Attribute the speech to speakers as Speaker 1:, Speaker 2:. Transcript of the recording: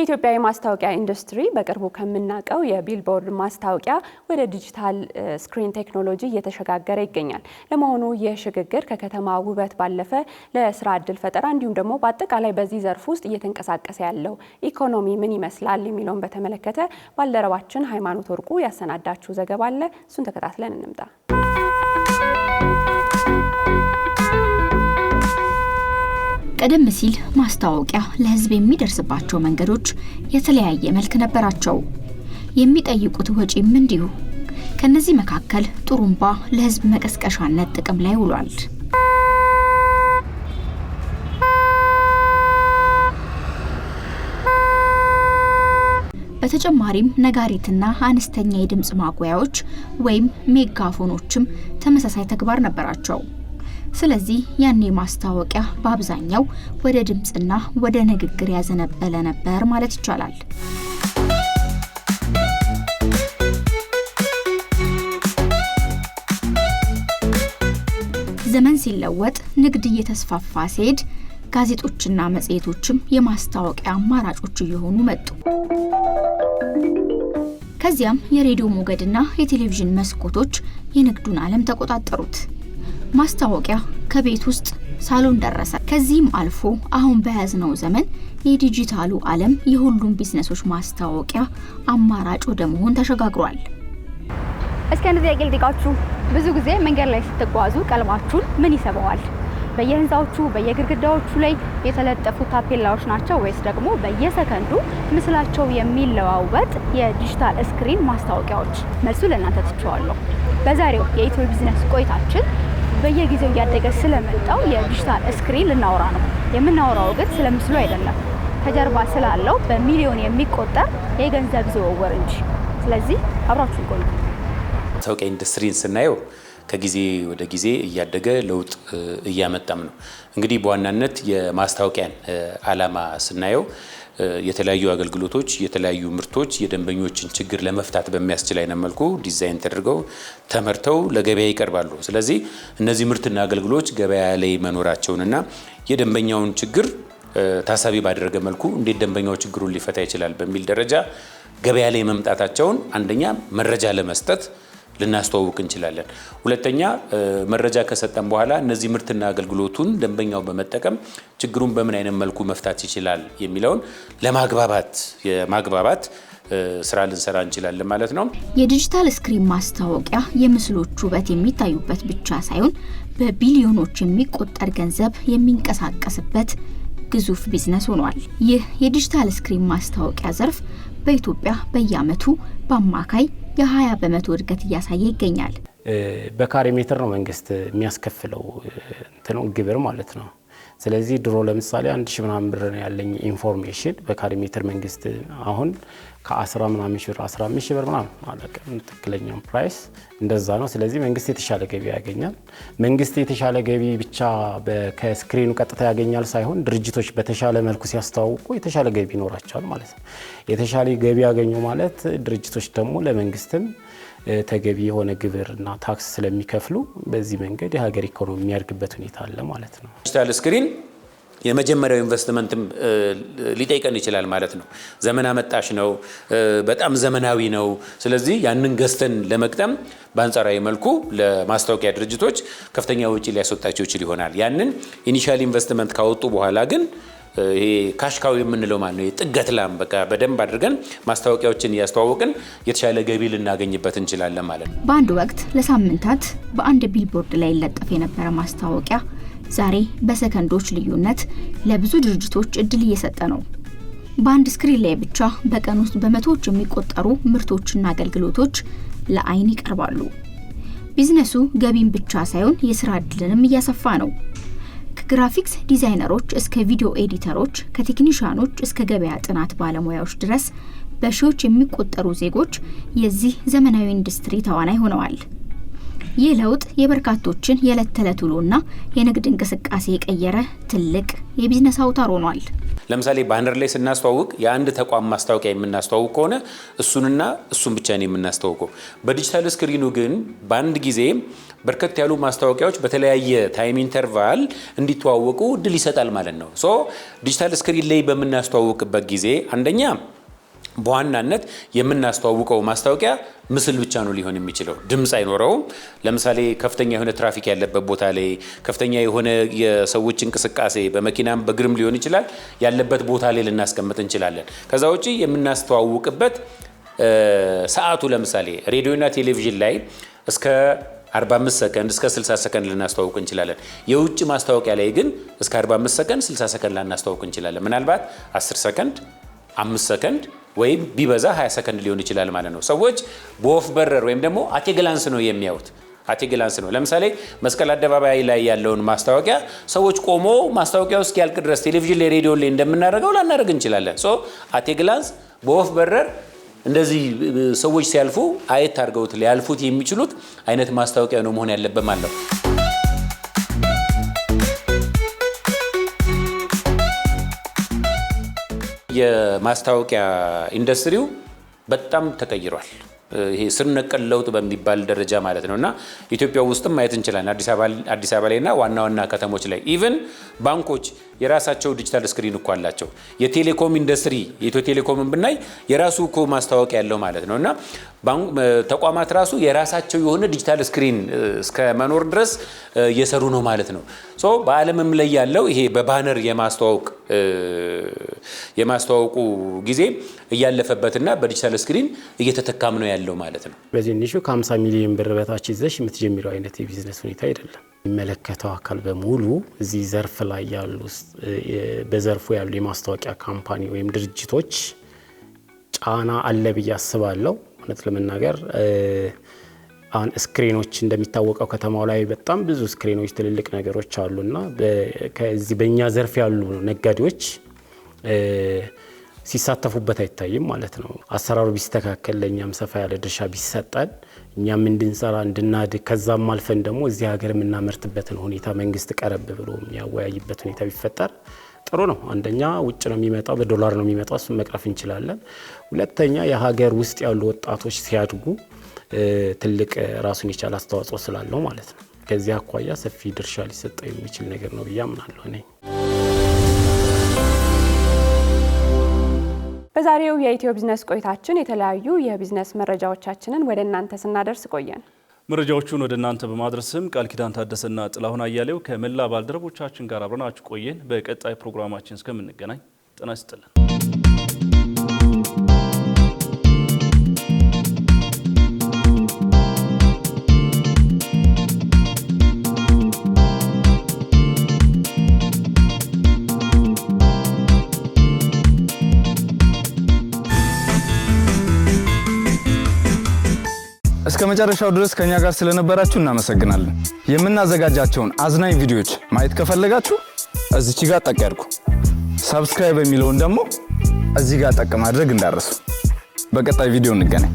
Speaker 1: የኢትዮጵያ የማስታወቂያ ኢንዱስትሪ በቅርቡ ከምናቀው የቢልቦርድ ማስታወቂያ ወደ ዲጂታል ስክሪን ቴክኖሎጂ እየተሸጋገረ ይገኛል። ለመሆኑ የሽግግር ከከተማ ውበት ባለፈ ለስራ ዕድል ፈጠራ እንዲሁም ደግሞ በአጠቃላይ በዚህ ዘርፍ ውስጥ እየተንቀሳቀሰ ያለው ኢኮኖሚ ምን ይመስላል የሚለውን በተመለከተ ባልደረባችን ሃይማኖት ወርቁ ያሰናዳችው ዘገባ አለ። እሱን ተከታትለን እንምጣ።
Speaker 2: ቀደም ሲል ማስታወቂያ ለህዝብ የሚደርስባቸው መንገዶች የተለያየ መልክ ነበራቸው። የሚጠይቁት ወጪም እንዲሁ። ከነዚህ መካከል ጥሩምባ ለህዝብ መቀስቀሻነት ጥቅም ላይ ውሏል። በተጨማሪም ነጋሪትና አነስተኛ የድምጽ ማጉያዎች ወይም ሜጋፎኖችም ተመሳሳይ ተግባር ነበራቸው። ስለዚህ ያኔ ማስታወቂያ በአብዛኛው ወደ ድምጽና ወደ ንግግር ያዘነበለ ነበር ማለት ይቻላል። ዘመን ሲለወጥ ንግድ እየተስፋፋ ሲሄድ ጋዜጦችና መጽሔቶችም የማስታወቂያ አማራጮች እየሆኑ መጡ። ከዚያም የሬዲዮ ሞገድና የቴሌቪዥን መስኮቶች የንግዱን ዓለም ተቆጣጠሩት። ማስታወቂያ ከቤት ውስጥ ሳሎን ደረሰ። ከዚህም አልፎ አሁን በያዝነው ዘመን የዲጂታሉ ዓለም የሁሉም ቢዝነሶች ማስታወቂያ አማራጭ ወደ መሆን ተሸጋግሯል።
Speaker 3: እስኪ አንድ ጥያቄ ልጠይቃችሁ። ብዙ ጊዜ መንገድ ላይ ስትጓዙ ቀልባችሁን ምን ይስበዋል? በየህንጻዎቹ በየግድግዳዎቹ ላይ የተለጠፉ ታፔላዎች ናቸው ወይስ ደግሞ በየሰከንዱ ምስላቸው የሚለዋወጥ የዲጂታል ስክሪን ማስታወቂያዎች? መልሱ ለእናንተ ትቼዋለሁ። በዛሬው የኢትዮ ቢዝነስ ቆይታችን በየጊዜው እያደገ ስለመጣው የዲጂታል ስክሪን ልናወራ ነው። የምናወራው ግን ስለ ምስሉ አይደለም፣ ከጀርባ ስላለው በሚሊዮን የሚቆጠር የገንዘብ ዝውውር እንጂ። ስለዚህ አብራችሁን ቆዩ።
Speaker 4: ማስታወቂያ ኢንዱስትሪን ስናየው ከጊዜ ወደ ጊዜ እያደገ ለውጥ እያመጣም ነው። እንግዲህ በዋናነት የማስታወቂያን ዓላማ ስናየው የተለያዩ አገልግሎቶች፣ የተለያዩ ምርቶች የደንበኞችን ችግር ለመፍታት በሚያስችል አይነት መልኩ ዲዛይን ተደርገው ተመርተው ለገበያ ይቀርባሉ። ስለዚህ እነዚህ ምርትና አገልግሎቶች ገበያ ላይ መኖራቸውንና የደንበኛውን ችግር ታሳቢ ባደረገ መልኩ እንዴት ደንበኛው ችግሩን ሊፈታ ይችላል በሚል ደረጃ ገበያ ላይ መምጣታቸውን አንደኛ መረጃ ለመስጠት ልናስተዋውቅ እንችላለን። ሁለተኛ መረጃ ከሰጠን በኋላ እነዚህ ምርትና አገልግሎቱን ደንበኛው በመጠቀም ችግሩን በምን አይነት መልኩ መፍታት ይችላል የሚለውን የማግባባት ስራ ልንሰራ እንችላለን ማለት ነው።
Speaker 2: የዲጂታል ስክሪን ማስታወቂያ የምስሎቹ ውበት የሚታዩበት ብቻ ሳይሆን በቢሊዮኖች የሚቆጠር ገንዘብ የሚንቀሳቀስበት ግዙፍ ቢዝነስ ሆኗል። ይህ የዲጂታል ስክሪን ማስታወቂያ ዘርፍ በኢትዮጵያ በየዓመቱ በአማካይ የ20% እድገት እያሳየ ይገኛል።
Speaker 5: በካሬ ሜትር ነው መንግስት የሚያስከፍለው ግብር ማለት ነው። ስለዚህ ድሮ ለምሳሌ 1000 ምናምን ብር ያለኝ ኢንፎርሜሽን በካሬ ሜትር መንግስት አሁን ከ10 ምናምን ሺህ ብር 15 ሺህ ብር ምናምን ማለት ነው ትክክለኛው ፕራይስ እንደዛ ነው። ስለዚህ መንግስት የተሻለ ገቢ ያገኛል። መንግስት የተሻለ ገቢ ብቻ ከስክሪኑ ቀጥታ ያገኛል ሳይሆን ድርጅቶች በተሻለ መልኩ ሲያስተዋውቁ የተሻለ ገቢ ይኖራቸዋል ማለት ነው። የተሻለ ገቢ ያገኙ ማለት ድርጅቶች ደግሞ ለመንግስትም ተገቢ የሆነ ግብርና ታክስ ስለሚከፍሉ በዚህ መንገድ የሀገር ኢኮኖሚ የሚያድግበት ሁኔታ አለ ማለት ነው።
Speaker 4: ዲጂታል ስክሪን የመጀመሪያው ኢንቨስትመንትም ሊጠይቀን ይችላል ማለት ነው። ዘመን አመጣሽ ነው፣ በጣም ዘመናዊ ነው። ስለዚህ ያንን ገዝተን ለመቅጠም በአንጻራዊ መልኩ ለማስታወቂያ ድርጅቶች ከፍተኛ ወጪ ሊያስወጣቸው ይችል ይሆናል። ያንን ኢኒሻል ኢንቨስትመንት ካወጡ በኋላ ግን ይሄ ካሽካው የምንለው ማለት ነው የጥገት ላም በቃ በደንብ አድርገን ማስታወቂያዎችን ያስተዋወቅን የተሻለ ገቢ ልናገኝበት እንችላለን ማለት ነው።
Speaker 2: በአንድ ወቅት ለሳምንታት በአንድ ቢልቦርድ ላይ ለጠፈ የነበረ ማስታወቂያ ዛሬ በሰከንዶች ልዩነት ለብዙ ድርጅቶች እድል እየሰጠ ነው። በአንድ ስክሪን ላይ ብቻ በቀን ውስጥ በመቶዎች የሚቆጠሩ ምርቶችና አገልግሎቶች ለአይን ይቀርባሉ። ቢዝነሱ ገቢን ብቻ ሳይሆን የስራ እድልንም እያሰፋ ነው። ከግራፊክስ ዲዛይነሮች እስከ ቪዲዮ ኤዲተሮች፣ ከቴክኒሻኖች እስከ ገበያ ጥናት ባለሙያዎች ድረስ በሺዎች የሚቆጠሩ ዜጎች የዚህ ዘመናዊ ኢንዱስትሪ ተዋናይ ሆነዋል። ይህ ለውጥ የበርካቶችን የዕለት ተዕለት ውሎና የንግድ እንቅስቃሴ የቀየረ ትልቅ የቢዝነስ አውታር ሆኗል።
Speaker 4: ለምሳሌ ባነር ላይ ስናስተዋውቅ የአንድ ተቋም ማስታወቂያ የምናስተዋውቅ ከሆነ እሱንና እሱን ብቻ ነው የምናስተዋውቀው። በዲጂታል ስክሪኑ ግን በአንድ ጊዜ በርከት ያሉ ማስታወቂያዎች በተለያየ ታይም ኢንተርቫል እንዲተዋወቁ እድል ይሰጣል ማለት ነው። ሶ ዲጂታል ስክሪን ላይ በምናስተዋውቅበት ጊዜ አንደኛ በዋናነት የምናስተዋውቀው ማስታወቂያ ምስል ብቻ ነው ሊሆን የሚችለው፣ ድምፅ አይኖረውም። ለምሳሌ ከፍተኛ የሆነ ትራፊክ ያለበት ቦታ ላይ ከፍተኛ የሆነ የሰዎች እንቅስቃሴ በመኪናም በእግርም ሊሆን ይችላል ያለበት ቦታ ላይ ልናስቀምጥ እንችላለን። ከዛ ውጪ የምናስተዋውቅበት ሰዓቱ ለምሳሌ ሬዲዮና ቴሌቪዥን ላይ እስከ 45 ሰከንድ እስከ 60 ሰከንድ ልናስተዋውቅ እንችላለን። የውጭ ማስታወቂያ ላይ ግን እስከ 45 ሰከንድ 60 ሰከንድ ልናስተዋውቅ እንችላለን። ምናልባት 10 ሰከንድ 5 ሰከንድ ወይም ቢበዛ 20 ሰከንድ ሊሆን ይችላል ማለት ነው። ሰዎች በወፍ በረር ወይም ደግሞ አቴግላንስ ነው የሚያዩት። አቴግላንስ ነው። ለምሳሌ መስቀል አደባባይ ላይ ያለውን ማስታወቂያ ሰዎች ቆሞ ማስታወቂያው እስኪያልቅ ድረስ ቴሌቪዥን ላይ ሬዲዮ ላይ እንደምናደርገው ላናደርግ እንችላለን። ሶ አቴግላንስ በወፍ በረር እንደዚህ ሰዎች ሲያልፉ አየት አድርገውት ሊያልፉት የሚችሉት አይነት ማስታወቂያ ነው መሆን ያለበት ማለት ነው። የማስታወቂያ ኢንዱስትሪው በጣም ተቀይሯል። ይሄ ስር ነቀል ለውጥ በሚባል ደረጃ ማለት ነውና ኢትዮጵያ ውስጥም ማየት እንችላለን። አዲስ አበባ ላይና ዋና ዋና ከተሞች ላይ ኢቭን ባንኮች የራሳቸው ዲጂታል ስክሪን እኮ አላቸው። የቴሌኮም ኢንዱስትሪ የኢትዮ ቴሌኮምን ብናይ የራሱ እኮ ማስታወቂያ ያለው ማለት ነውና ተቋማት ራሱ የራሳቸው የሆነ ዲጂታል ስክሪን እስከ መኖር ድረስ እየሰሩ ነው ማለት ነው። ሶ በዓለምም ላይ ያለው ይሄ በባነር የማስተዋወቁ ጊዜ እያለፈበትና በዲጂታል ስክሪን እየተተካም ነው ያለው ማለት ነው።
Speaker 5: በትንሹ ከ50 ሚሊዮን ብር በታች ይዘሽ የምትጀምረው አይነት የቢዝነስ ሁኔታ አይደለም። የሚመለከተው አካል በሙሉ እዚህ ዘርፍ ላይ ያሉ በዘርፉ ያሉ የማስታወቂያ ካምፓኒ ወይም ድርጅቶች ጫና አለ ብዬ አስባለሁ። እውነት ለመናገር አሁን ስክሪኖች እንደሚታወቀው ከተማው ላይ በጣም ብዙ ስክሪኖች ትልልቅ ነገሮች አሉና ከዚህ በእኛ ዘርፍ ያሉ ነጋዴዎች ሲሳተፉበት አይታይም ማለት ነው። አሰራሩ ቢስተካከል ለእኛም ሰፋ ያለ ድርሻ ቢሰጠን እኛም እንድንሰራ እንድናድግ ከዛም አልፈን ደግሞ እዚህ ሀገር የምናመርትበትን ሁኔታ መንግስት ቀረብ ብሎ የሚያወያይበት ሁኔታ ቢፈጠር ጥሩ ነው። አንደኛ ውጭ ነው የሚመጣው፣ በዶላር ነው የሚመጣው፣ እሱን መቅረፍ እንችላለን። ሁለተኛ የሀገር ውስጥ ያሉ ወጣቶች ሲያድጉ ትልቅ ራሱን የቻለ አስተዋጽኦ ስላለው ማለት ነው። ከዚህ አኳያ ሰፊ ድርሻ ሊሰጠው የሚችል ነገር ነው ብዬ አምናለሁ እኔ።
Speaker 1: በዛሬው የኢትዮ ቢዝነስ ቆይታችን የተለያዩ የቢዝነስ መረጃዎቻችንን ወደ እናንተ ስናደርስ ቆየን።
Speaker 6: መረጃዎቹን ወደ እናንተ በማድረስም ቃል ኪዳን ታደሰና ጥላሁን አያሌው ከመላ ባልደረቦቻችን ጋር አብረናችሁ ቆየን። በቀጣይ ፕሮግራማችን እስከምንገናኝ ጤና ይስጥልን።
Speaker 7: እስከ መጨረሻው ድረስ ከኛ ጋር ስለነበራችሁ እናመሰግናለን። የምናዘጋጃቸውን አዝናኝ ቪዲዮዎች ማየት ከፈለጋችሁ እዚች ጋር ጠቅ ያድርጉ። ሰብስክራይብ የሚለውን ደግሞ እዚህ ጋር ጠቅ ማድረግ እንዳትረሱ። በቀጣይ ቪዲዮ እንገናኝ።